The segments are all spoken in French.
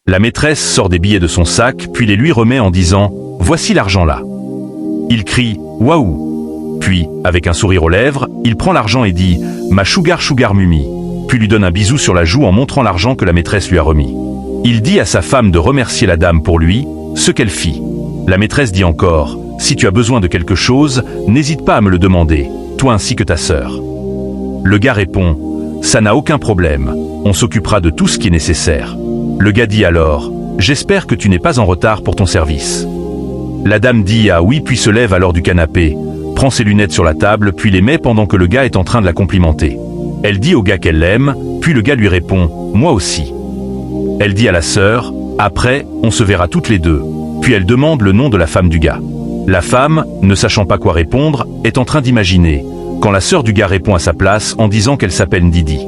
La maîtresse sort des billets de son sac, puis les lui remet en disant « Voici l'argent là ». Il crie « Waouh !» Puis, avec un sourire aux lèvres, il prend l'argent et dit « Ma sugar mummy », puis lui donne un bisou sur la joue en montrant l'argent que la maîtresse lui a remis. Il dit à sa femme de remercier la dame pour lui, ce qu'elle fit. La maîtresse dit encore « Si tu as besoin de quelque chose, n'hésite pas à me le demander, toi ainsi que ta sœur ». Le gars répond « Ça n'a aucun problème, on s'occupera de tout ce qui est nécessaire ». Le gars dit alors « J'espère que tu n'es pas en retard pour ton service ». La dame dit « Ah oui » puis se lève alors du canapé, prend ses lunettes sur la table puis les met pendant que le gars est en train de la complimenter. Elle dit au gars qu'elle l'aime, puis le gars lui répond « Moi aussi ». Elle dit à la sœur « Après, on se verra toutes les deux ». Puis elle demande le nom de la femme du gars. La femme, ne sachant pas quoi répondre, est en train d'imaginer, quand la sœur du gars répond à sa place en disant qu'elle s'appelle Ndidi.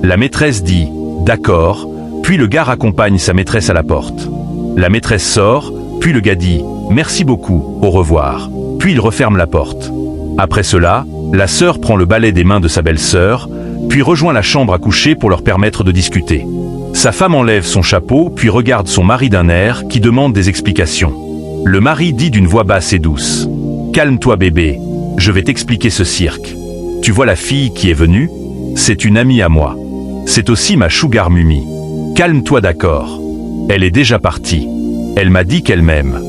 La maîtresse dit « D'accord », puis le gars raccompagne sa maîtresse à la porte. La maîtresse sort, puis le gars dit « Merci beaucoup, au revoir », puis il referme la porte. Après cela, la sœur prend le balai des mains de sa belle-sœur, puis rejoint la chambre à coucher pour leur permettre de discuter. Sa femme enlève son chapeau, puis regarde son mari d'un air qui demande des explications. Le mari dit d'une voix basse et douce « Calme-toi bébé, je vais t'expliquer ce cirque. Tu vois la fille qui est venue? C'est une amie à moi. C'est aussi ma sugar mummy. Calme-toi d'accord. Elle est déjà partie. Elle m'a dit qu'elle m'aime.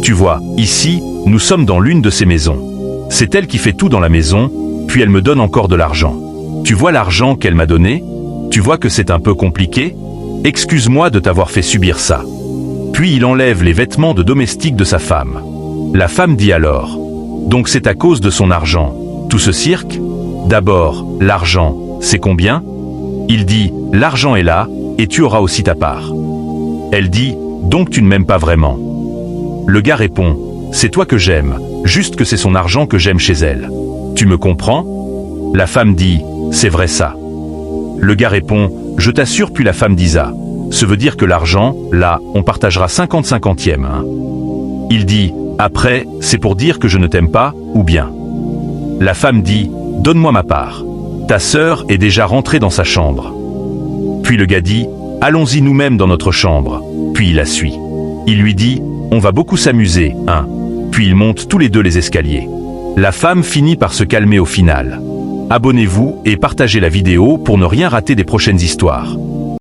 Tu vois, ici, nous sommes dans l'une de ces maisons. C'est elle qui fait tout dans la maison, puis elle me donne encore de l'argent. Tu vois l'argent qu'elle m'a donné? Tu vois que c'est un peu compliqué? Excuse-moi de t'avoir fait subir ça. » Puis il enlève les vêtements de domestique de sa femme. La femme dit alors « Donc c'est à cause de son argent, tout ce cirque? D'abord, l'argent, c'est combien? » Il dit « L'argent est là, et tu auras aussi ta part. » Elle dit « Donc tu ne m'aimes pas vraiment. » Le gars répond « C'est toi que j'aime, juste que c'est son argent que j'aime chez elle. Tu me comprends? » La femme dit « C'est vrai ça. » Le gars répond « Je t'assure » puis la femme dit ça. Ça veut dire que l'argent, là, on partagera 50-50e. Hein. Il dit « Après, c'est pour dire que je ne t'aime pas, ou bien ?» La femme dit « Donne-moi ma part. Ta sœur est déjà rentrée dans sa chambre. » Puis le gars dit « Allons-y nous-mêmes dans notre chambre. » Puis il la suit. Il lui dit « On va beaucoup s'amuser, hein ?» Puis ils montent tous les deux les escaliers. La femme finit par se calmer au final. Abonnez-vous et partagez la vidéo pour ne rien rater des prochaines histoires.